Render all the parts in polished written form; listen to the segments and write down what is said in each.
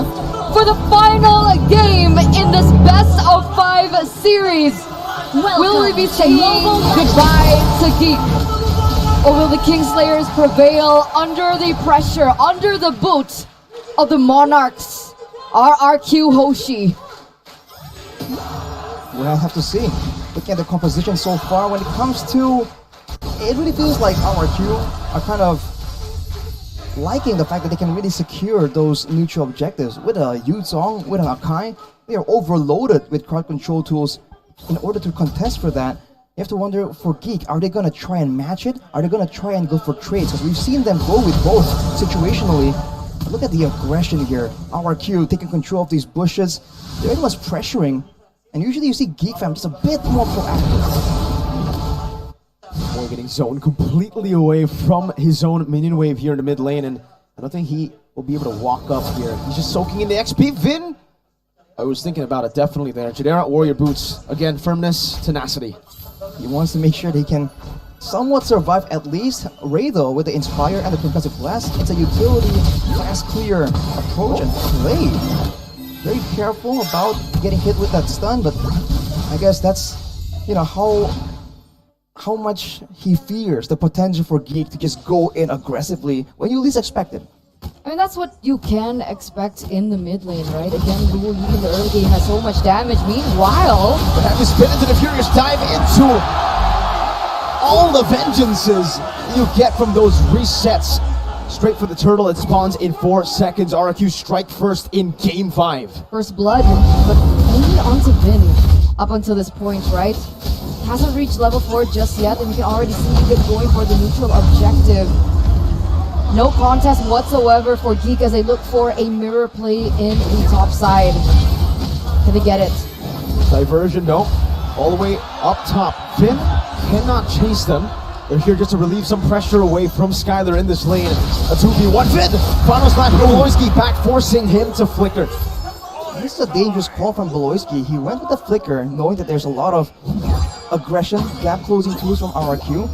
home for the final game in this best of 5 series. Will we be saying goodbye to Geek? Or will the Kingslayers prevail under the pressure, under the boot of the Monarchs, RRQ Hoshi? We'll have to see. Looking at the composition so far, when it comes to, it really feels like RRQ are kind of liking the fact that they can really secure those neutral objectives. With a Yuzong, with an Akai, they are overloaded with crowd control tools. In order to contest for that, you have to wonder for Geek, are they going to try and match it? Are they going to try and go for trades? Because we've seen them go with both situationally. Look at the aggression here. RRQ taking control of these bushes. They're almost pressuring. And usually you see Geek fam just a bit more proactive. Boy getting zoned completely away from his own minion wave here in the mid lane, and I don't think he will be able to walk up here. He's just soaking in the XP. Vin, I was thinking about it definitely there. Jadera, Warrior Boots. Again, firmness, tenacity. He wants to make sure they can somewhat survive at least. Ray though, with the Inspire and the Concussive Blast, it's a utility, fast clear approach and play. Very careful about getting hit with that stun, but I guess that's, you know, how much he fears the potential for Geek to just go in aggressively when you least expect it. I mean, that's what you can expect in the mid lane, right? Again, Luo in the early game has so much damage. Meanwhile, but have to spin into the Furious Dive into all the vengeances you get from those resets. Straight for the turtle, it spawns in 4 seconds. RRQ strike first in game 5. First blood, but only onto Vin up until this point, right? Hasn't reached level 4 just yet, and you can already see Vin going for the neutral objective. No contest whatsoever for Geek as they look for a mirror play in the top side. Can they get it? Diversion, no. All the way up top. Vin cannot chase them. They're here just to relieve some pressure away from Skylar in this lane. A 2v1. Vin! Final slash from Beloyski back, forcing him to flicker. This is a dangerous call from Beloyski. He went with the flicker, knowing that there's a lot of aggression, gap closing tools from RRQ.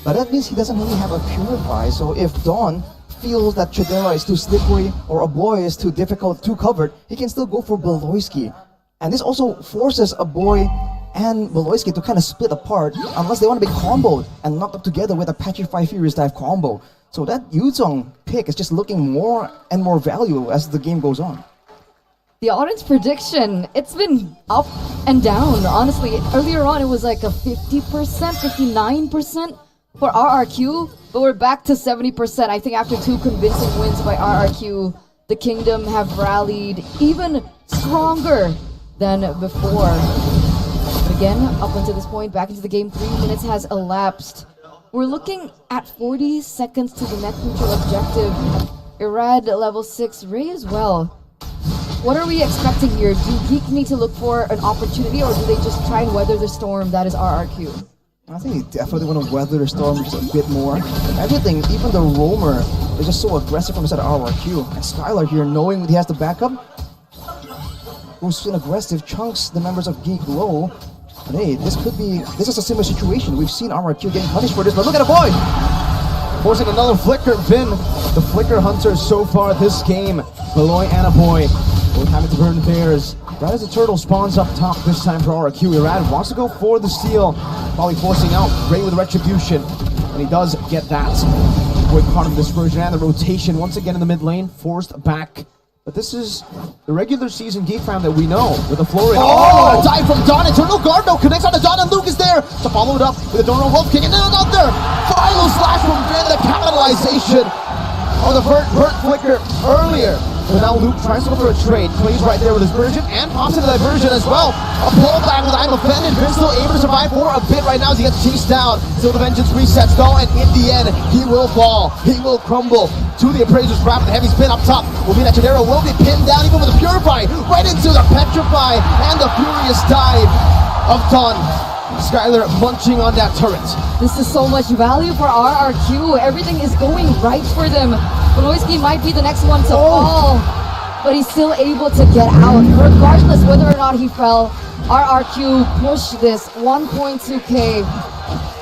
But that means he doesn't really have a Purify, so if Dawn feels that Chidera is too slippery or a boy is too difficult, too covered, he can still go for Beloyski. And this also forces a boy and Beloyski to kind of split apart unless they want to be comboed and knocked up together with a Petrify Furious Dive combo. So that Yuzong pick is just looking more and more valuable as the game goes on. The audience prediction, it's been up and down. Honestly, earlier on it was like a 50%, 59% for RRQ, but we're back to 70%. I think after 2 convincing wins by RRQ, the Kingdom have rallied even stronger than before. But again, up until this point, back into the game, 3 minutes has elapsed. We're looking at 40 seconds to the next neutral objective. Irad level 6, Ray as well. What are we expecting here? Do Geek need to look for an opportunity, or do they just try and weather the storm that is RRQ? I think they definitely want to weather the storm just a bit more. Everything, even the roamer, is just so aggressive from the side of RRQ. And Skylar here, knowing that he has the backup, goes in aggressive, chunks the members of Geek low. But hey, this is a similar situation. We've seen RRQ getting punished for this, but look at the boy! Forcing another flicker, Vin. The flicker hunter so far this game. Beloy and a boy. Both having to burn theirs. Right as the turtle spawns up top this time for RRQ. Irad wants to go for the steal. Probably forcing out Ray with Retribution. And he does get that. Quick quantum dispersion and the rotation once again in the mid lane. Forced back. But this is the regular season Geek fam that we know with a Florian. Oh, a dive from Dawn. Eternal Guard though connects on to Dawn, and Luke is there to follow it up with a Donor Wolf King, and then another final slash from Vin. The capitalization of the Vert flicker earlier. But now Luke tries to go for a trade, plays right there with his version, and pops into diversion as well. A pullback with I'm Offended. Vince still able to survive for a bit right now as he gets chased down. Still the Vengeance resets though, and in the end, he will fall. He will crumble to the Appraiser's Wrap. The heavy spin up top will be that Chidera will be pinned down even with the Purify. Right into the Petrify and the Furious Dive of Dawn. Skylar munching on that turret. This is so much value for RRQ. Everything is going right for them. Beloyski might be the next one to fall, but he's still able to get out. Regardless whether or not he fell, RRQ pushed this 1.2k.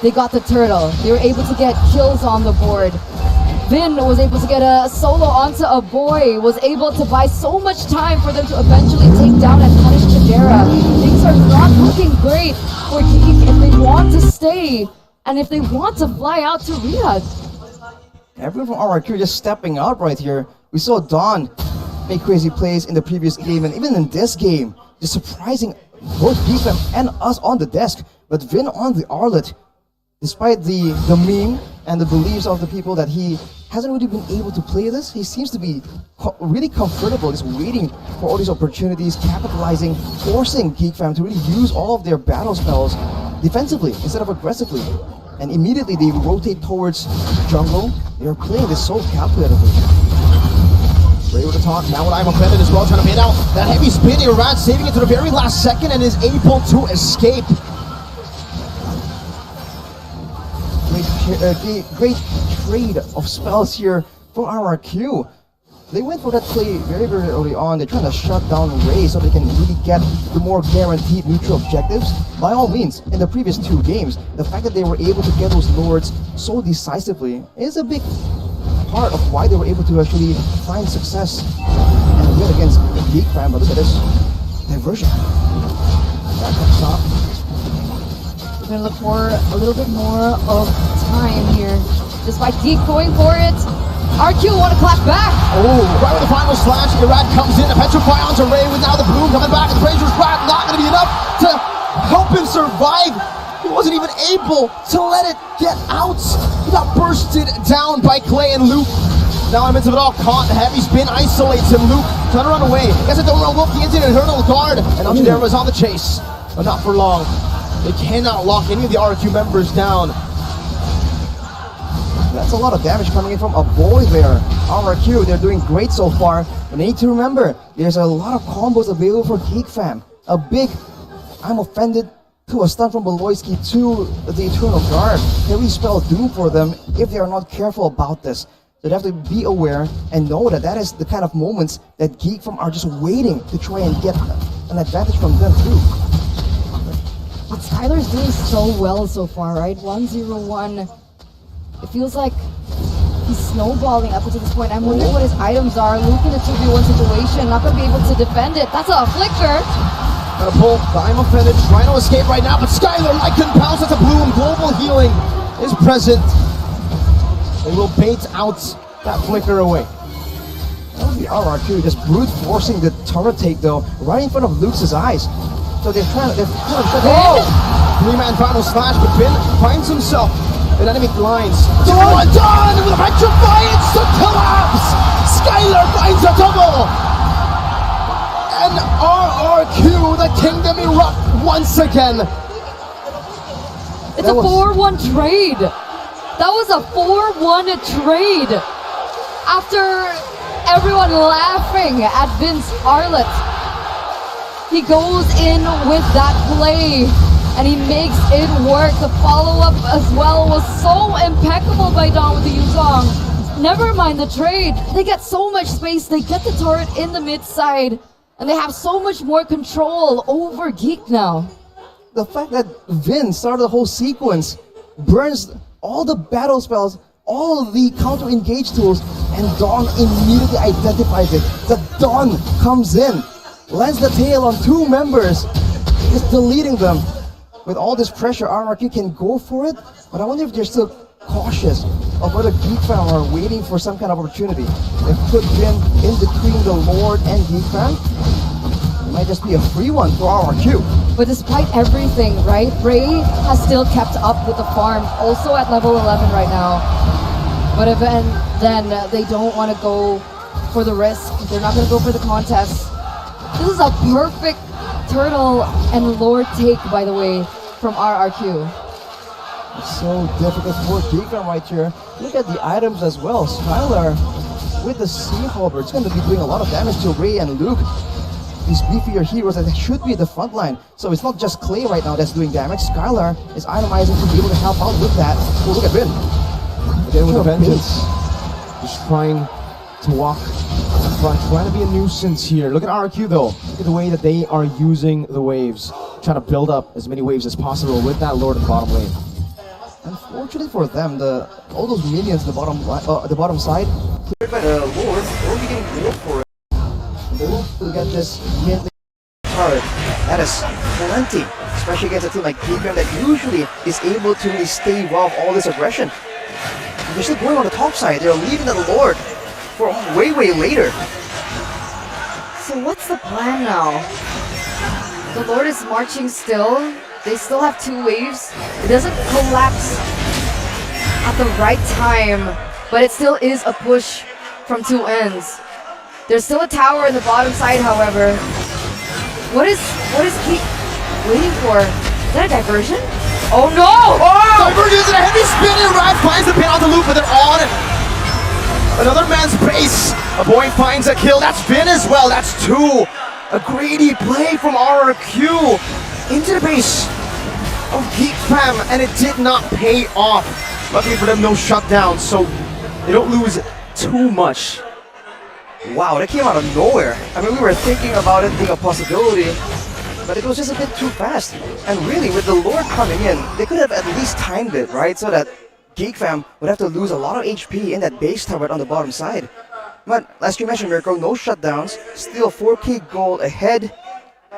They got the turtle. They were able to get kills on the board. Vin was able to get a solo onto a boy, was able to buy so much time for them to eventually take down and punish Kadera. Things are not looking great for Geek if they want to stay and if they want to fly out to Riyadh. Everyone from RRQ just stepping out right here. We saw Dawn make crazy plays in the previous game and even in this game, just surprising both Geekfam and us on the desk. But Vin on the Arlet, despite the meme and the beliefs of the people that he hasn't really been able to play this, he seems to be really comfortable, just waiting for all these opportunities, capitalizing, forcing Geekfam to really use all of their battle spells defensively instead of aggressively. And immediately they rotate towards jungle. They're playing this so calculatively. Ray with the talk, now what I'm offended as well, trying to bait out that heavy spin. Irad saving it to the very last second and is able to escape. Great trade of spells here for RRQ. They went for that play very, very early on. They're trying to shut down Ray so they can really get the more guaranteed neutral objectives. By all means, in the previous 2 games, the fact that they were able to get those lords so decisively is a big part of why they were able to actually find success and win against the Geekfam. But look at this diversion. Back up top. We're gonna look for a little bit more of time here. Despite Geek going for it, RQ want to clap back. Oh, right with the final slash, Irad comes in, a petrify onto Ray with now the bloom coming back, and the Ranger's grab not going to be enough to help him survive. He wasn't even able to let it get out. He got bursted down by Clay and Luke. Now I'm into it all, caught, heavy spin, isolates him, Luke trying to run away. Guess I don't know, Wolf, the instant internal guard, and Alchidera is on the chase, but not for long. They cannot lock any of the RQ members down. That's a lot of damage coming in from a boy there. RRQ, they're doing great so far. But they need to remember, there's a lot of combos available for Geekfam. A big, I'm offended, to a stun from Beloyski to the Eternal Guard. Can we spell doom for them if they are not careful about this? So they have to be aware and know that that is the kind of moments that Geekfam are just waiting to try and get an advantage from them too. But Skylar's doing so well so far, right? 1-0-1. It feels like he's snowballing up until this point. I'm wondering what his items are. Luke in a 2v1 situation, not gonna be able to defend it. That's a flicker. Gotta pull, I'm offended, trying to escape right now, but Skylar, I couldn't pounce at the bloom. Global healing is present. They will bait out that flicker away. That was the RRQ just brute forcing the turret take though, right in front of Luke's eyes. So they're trying to shut Oh! 3-man final slash, but Finn finds himself in enemy lines. Done with a petrify, it's to collapse! Skylar finds a double! And RRQ, the kingdom erupt once again. It's a 4-1 trade. That was a 4-1 trade. After everyone laughing at Vince Arlet, he goes in with that play and he makes it work. The follow-up as well was so impeccable by Don with the Yuzong. Never mind the trade. They get so much space. They get the turret in the mid side and they have so much more control over Geek now. The fact that Vin started the whole sequence, burns all the battle spells, all of the counter-engage tools, and Dawn immediately identifies it. The Dawn comes in, lands the tail on 2 members, just deleting them. With all this pressure, RRQ can go for it, but I wonder if they're still cautious of whether Geekfam are waiting for some kind of opportunity. They've put Vin in between the Lord and Geekfam. It might just be a free one for RRQ. But despite everything, right, Ray has still kept up with the farm, also at level 11 right now. But then they don't want to go for the risk. They're not going to go for the contest. This is a perfect turtle and Lord take, by the way, from RRQ. It's so difficult for Geekfam right here. Look at the items as well. Skylar with the Sea Halberd. It's going to be doing a lot of damage to Ray and Luke. These beefier heroes that should be at the front line. So it's not just Clay right now that's doing damage. Skylar is itemizing to be able to help out with that. Oh, look at Vin. Again with a vengeance. Just trying to walk in front, trying to be a nuisance here. Look at RQ though. Look at the way that they are using the waves. Trying to build up as many waves as possible with that Lord in bottom lane. Unfortunately for them, all those minions the bottom side, cleared by the Lord, they're only getting gold for it. They will get this mid card. That is plenty, especially against a team like Geek that usually is able to really stave off all this aggression. They're still going on the top side. They're leaving the Lord for way later. So what's the plan now? The Lord is marching still. They still have 2 waves. It doesn't collapse at the right time, but it still is a push from 2 ends. There's still a tower in the bottom side, however. What is Geek waiting for? Is that a diversion? Oh no! Oh! Divergence and a heavy spin, and Rad finds the pin on the loop, but they're on another man's base. A boy finds a kill. That's Vin as well. That's 2. A greedy play from RRQ into the base of Geek Fam, and it did not pay off. Luckily for them, no shutdown, so they don't lose too much. Wow, that came out of nowhere. I mean, we were thinking about it being a possibility, but it was just a bit too fast. And really, with the Lord coming in, they could have at least timed it, right? So that Geek Fam would have to lose a lot of HP in that base tower on the bottom side. But as you mentioned, Mirko, no shutdowns, still 4k gold ahead.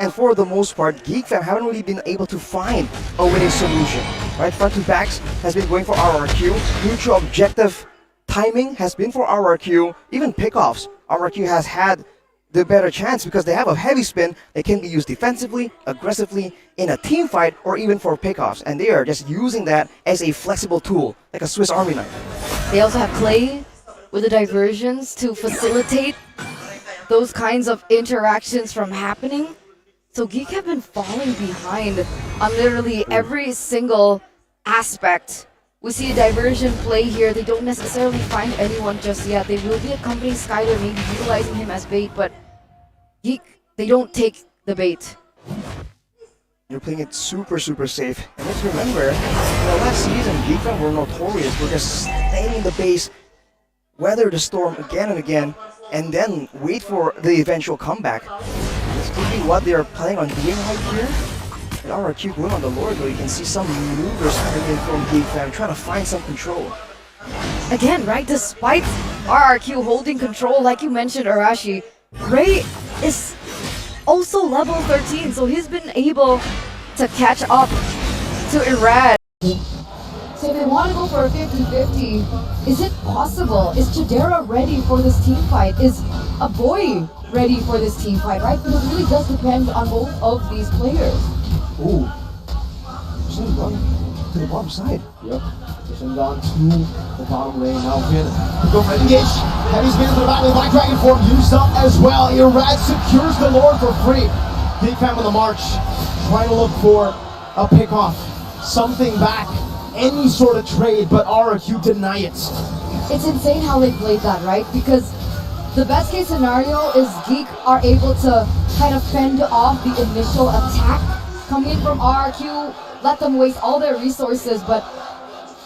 And for the most part, Geek Fam haven't really been able to find a winning solution, right? Front to backs has been going for RRQ. Neutral objective timing has been for RRQ. Even pickoffs, RRQ has had the better chance because they have a heavy spin that can be used defensively, aggressively, in a team fight, or even for pickoffs. And they are just using that as a flexible tool, like a Swiss Army knife. They also have Clay with the diversions to facilitate those kinds of interactions from happening. So Geek have been falling behind on literally every single aspect. We see a diversion play here. They don't necessarily find anyone just yet. They will be accompanying Skyler, maybe utilizing him as bait, but Geek, they don't take the bait. You're playing it super safe. And let's remember, last season, Geek Fam were notorious for just staying in the base, weather the storm again and again, and then wait for the eventual comeback. This could be what they are planning on doing right here. And RRQ going on the Lord, though, you can see some maneuvers coming in from Geek Fam, trying to find some control. Again, right, despite RRQ holding control, like you mentioned, Arashi, Ray is also level 13, so he's been able to catch up to Irad. So if they want to go for a 50-50, is it possible? Is Chidera ready for this team fight? Is a boy ready for this team fight, right? Because it really does depend on both of these players. Ooh. Shin gone to the bottom side. Yep. Shin gone to the bottom lane. Now Vin go for engage. Heavy spin into the back with Black Dragon form used up as well. Irad secures the Lord for free. Geek Fam on the march, trying to look for a pickoff, something back, any sort of trade, but RRQ deny it. It's insane how they played that, right? Because the best case scenario is Geek are able to kind of fend off the initial attack coming in from RRQ, let them waste all their resources, but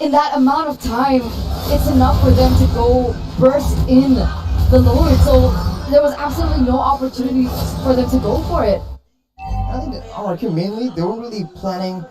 in that amount of time, it's enough for them to go burst in the Lord. So there was absolutely no opportunity for them to go for it. I think that RRQ mainly, they weren't really planning.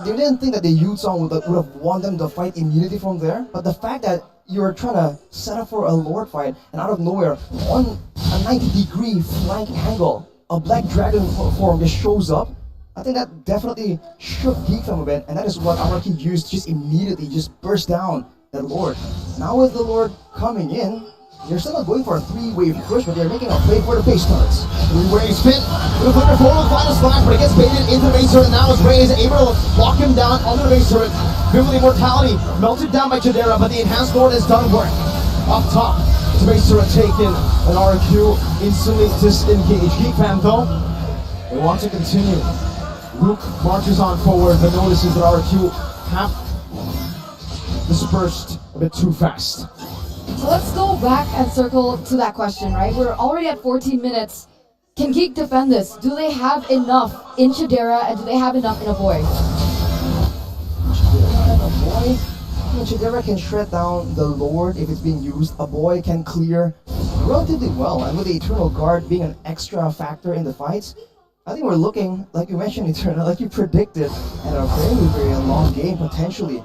They didn't think that the Yutsong would have won them the fight immediately from there, but the fact that you're trying to set up for a Lord fight, and out of nowhere, on a 90-degree flank angle, a Black Dragon form just shows up. I think that definitely shook Geek Fam a bit, and that is what RRQ used, just immediately just burst down that Lord. Now with the Lord coming in, they're still not going for a 3-wave push, but they're making a play for the base turrets. 3-wave spin, with a flicker forward with final slash, but it gets baited into the base turret. Now as Ray is able to lock him down onto the base turret. Vin with immortality, melted down by Chidera, but the enhanced Lord has done work. Up top, the base turret taken, and RRQ instantly disengaged. Geek Fam though, they want to continue. Luke marches on forward, but notices that RRQ have dispersed a bit too fast. So let's go back and circle to that question, right? We're already at 14 minutes. Can Geek defend this? Do they have enough in Chidera, and do they have enough in a boy? Chidera and a boy? I mean, Chidera can shred down the Lord if it's being used. A boy can clear relatively well, and with the Eternal Guard being an extra factor in the fights, I think we're looking, like you mentioned, Eternal, like you predicted, at a very long game, potentially.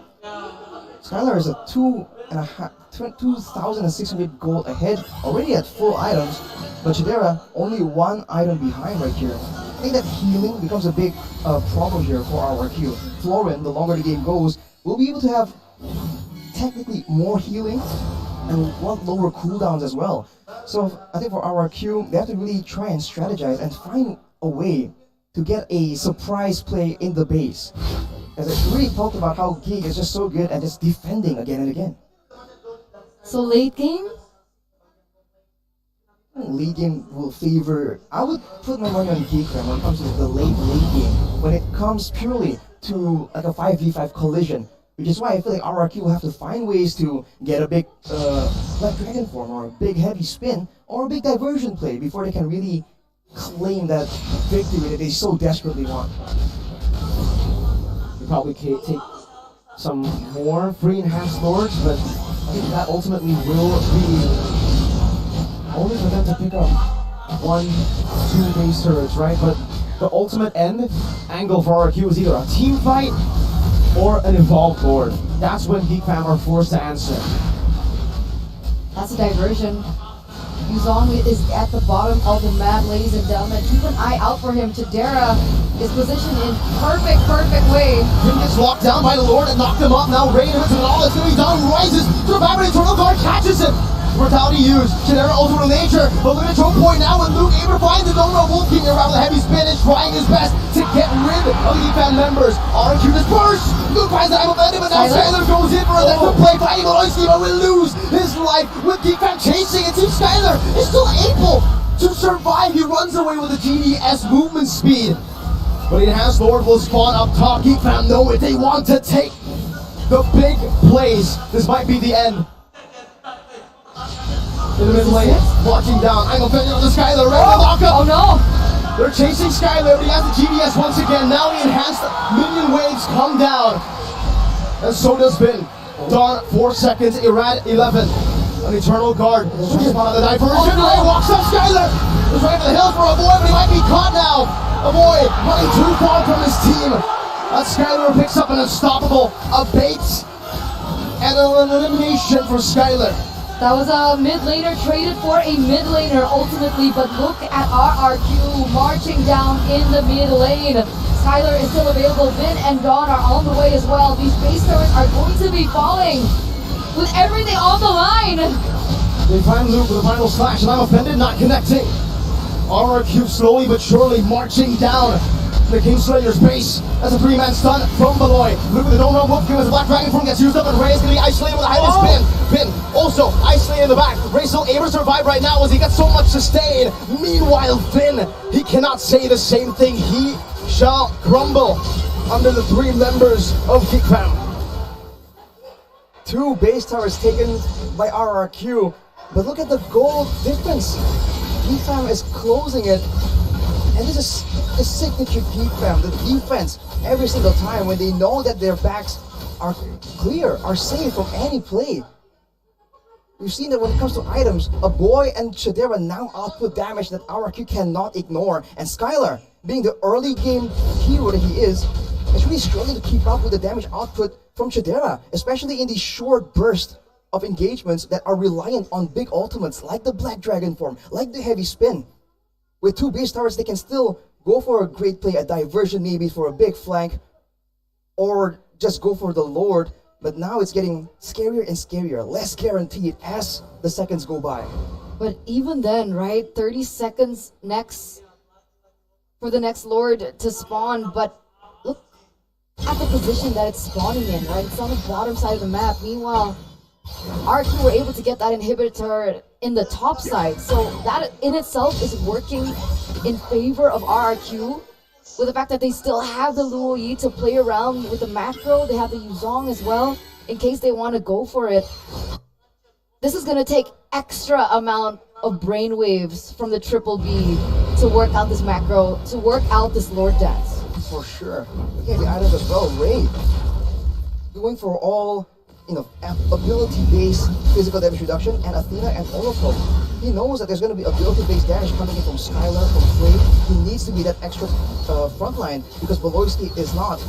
Skylar is a 2,600 gold ahead, already at full items, but Chidera only one item behind right here. I think that healing becomes a big problem here for our queue. Florin, the longer the game goes, will be able to have technically more healing and a lot lower cooldowns as well. So I think for our queue, they have to really try and strategize and find a way to get a surprise play in the base. As I really talked about how Geek is just so good at just defending again and again. So late game? Late game will favor. I would put my money on Geek when it comes to the late game. When it comes purely to like a 5v5 collision, which is why I feel like RRQ will have to find ways to get a big Black Dragon form or a big heavy spin or a big diversion play before they can really claim that victory that they so desperately want. You probably take some more free enhanced lords, but I think that ultimately will be only for them to pick up 1-2 base turrets, right? But the ultimate end angle for RQ is either a team fight or an evolved lord. That's when Geek fam are forced to answer. That's a diversion. Yuzong is at the bottom of the map, ladies and gentlemen. Keep an eye out for him. Chidera is positioned in perfect way. Jim gets locked down by the Lord and knocked him up. Now Rain hits it all. It's going to be down. Rises to the battery. Eternal Guard catches it. Mortality used. Chidera ultimate nature. But look at choke point now with Luke able to find the Donut Wolf King around the heavy spin and trying his best to get rid of the Geek fan members. RQ dispersed. Luke finds the I'm offended, but now Skylar goes in for a different play. Fighting Aloysius will lose his life with Geek fan chasing. It seems Skylar is still able to survive. He runs away with the GDS movement speed. But the enhanced lord will spawn up top. Geek fam know it. They want to take the big plays. This might be the end. In the mid lane, watching down. I'm offended on the Skylar. Oh no! They're chasing Skylar, but he has the GDS once again. Now the enhanced minion waves come down. And so does Vin. Dawn 4 seconds, Irad 11. An Eternal Guard. Switches on the diversion. Oh, walks up Skylar. He's right for the hill for a boy, but he might be caught now. A boy running too far from his team. That Skylar picks up an unstoppable, a bait, and an elimination for Skylar. That was a mid laner traded for a mid laner ultimately, but look at RRQ marching down in the mid lane. Skylar is still available. Vin and Dawn are on the way as well. These base turrets are going to be falling with everything on the line. They find Luke with the final slash, and I'm offended, not connecting. RRQ slowly but surely marching down the Kingslayer's base. That's a 3-man stun from Beloy. Luke with the Donut Wolf King as the Black Dragon form gets used up, and Ray is going to be isolated with a highlight spin. Vin also isolated in the back. Ray still able to survive right now as he gets so much sustain. Meanwhile, Vin, he cannot say the same thing. He shall crumble under the 3 members of Geek fam. 2 base towers taken by RRQ, but look at the gold difference. Geek fam is closing it, and this is the signature Geek fam, the defense every single time when they know that their backs are clear, are safe from any play. We've seen that when it comes to items, a boy and Chidera now output damage that RRQ cannot ignore, and Skylar, being the early game hero that he is really struggling to keep up with the damage output from Chidera, especially in these short bursts of engagements that are reliant on big ultimates like the Black Dragon form, like the heavy spin. With 2 base towers, they can still go for a great play, a diversion maybe for a big flank, or just go for the Lord. But now it's getting scarier and scarier, less guaranteed as the seconds go by. But even then, right, 30 seconds next for the next Lord to spawn, but look at the position that it's spawning in, right? It's on the bottom side of the map. Meanwhile, RQ were able to get that inhibitor in the top side, so that in itself is working in favor of RRQ, with the fact that they still have the Luo Yi to play around with the macro. They have the Yuzong as well, in case they want to go for it. This is going to take extra amount of brainwaves from the Triple B to work out this macro, to work out this Lord dance. For sure. Look at the items as well. Ray going for all ability-based physical damage reduction, and Athena and Oracle. He knows that there's going to be ability-based damage coming in from Skylar, from Flame. He needs to be that extra frontline because Beloyski is not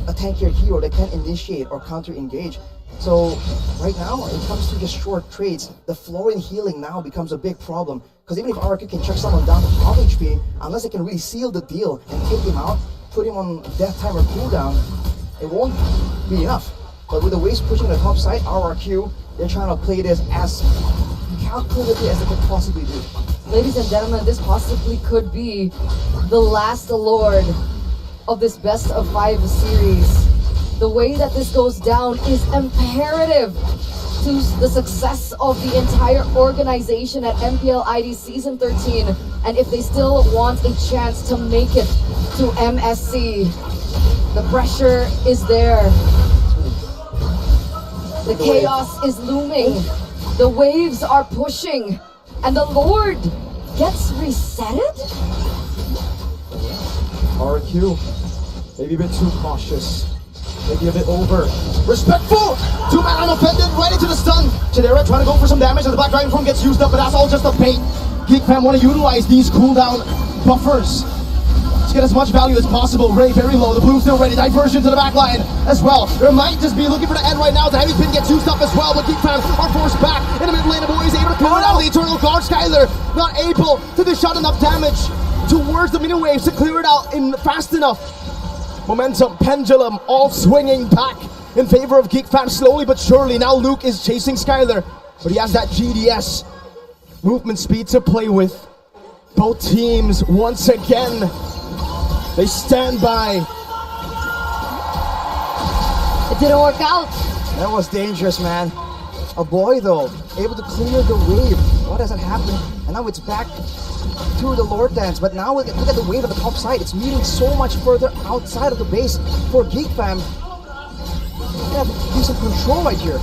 a tankier hero that can initiate or counter-engage. So right now, when it comes to just short trades, the floor in healing now becomes a big problem. Because even if RQ can chuck someone down to half HP, unless they can really seal the deal and take him out, put him on death timer cooldown, it won't be enough. But with the waves pushing the top side, RRQ, they're trying to play this as calculatively as they can possibly do. Ladies and gentlemen, this possibly could be the last Lord of this best of 5 series. The way that this goes down is imperative to the success of the entire organization at MPL ID Season 13. And if they still want a chance to make it to MSC, the pressure is there. The chaos is looming. The waves are pushing. And the Lord gets resetted? RQ, maybe a bit too cautious. Maybe a bit over. Respectful! 2-man unoffended, right into the stun. Chidera trying to go for some damage, and the Black Dragon form gets used up, but that's all just a bait. Geek fam want to utilize these cooldown buffers to get as much value as possible. Ray very low, the blue still ready. Diversion to the back line as well. There might just be looking for the end right now. The heavy pin gets used up as well, but Geek fam are forced back in the mid lane. The boy is able to clear it out of the Eternal Guard. Skylar not able to dish out enough damage towards the mini waves to clear it out in fast enough. Momentum, pendulum, all swinging back in favor of Geek fam slowly but surely. Now Luke is chasing Skylar, but he has that GDS movement speed to play with. Both teams, once again, they stand by. It didn't work out. That was dangerous, man. A boy, though, able to clear the wave. What doesn't happen? And now it's back to the Lord Dance. But now look at the wave at the top side. It's meeting so much further outside of the base for Geek fam. They have decent control right here.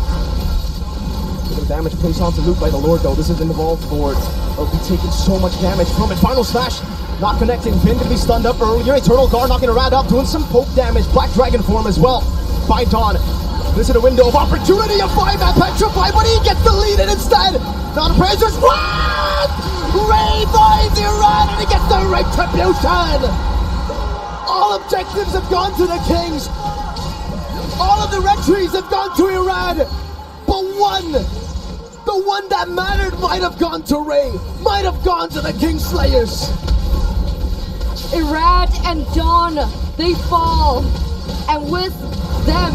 The damage placed onto Luke by the Lord, though. This is an evolved board. They'll be taking so much damage from it. Final slash, not connecting. Finn gonna be stunned up earlier. Eternal Guard knocking a rat up, doing some poke damage. Black Dragon form as well by Dawn. This is a window of opportunity. A 5-man petrified, but he gets the lead in instead. Not a Praisers. What? Ray finds Iran and he gets the retribution. All objectives have gone to the Kings. All of the retries have gone to Iran. But one, the one that mattered, might have gone to Ray, might have gone to the Kingslayers. Irad and Dawn, they fall. And with them,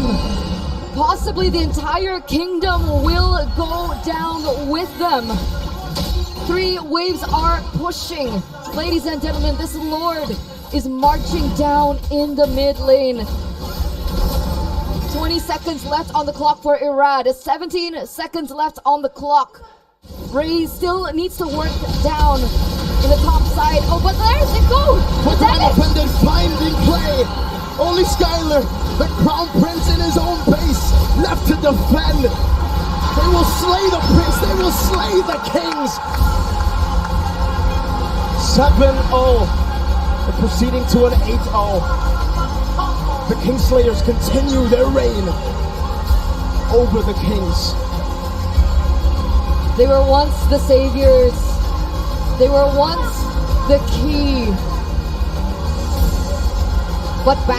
possibly the entire kingdom will go down with them. 3 waves are pushing. Ladies and gentlemen, this Lord is marching down in the mid lane. 20 seconds left on the clock for Irad. 17 seconds left on the clock. Ray still needs to work down in the top side. Oh, but there's it goes! But unoffended finding play. Only Skylar, the crown prince in his own base, left to defend. They will slay the prince. They will slay the kings. 7-0. They're proceeding to an 8-0. The Kingslayers continue their reign over the Kings. They were once the saviors. They were once the key. But back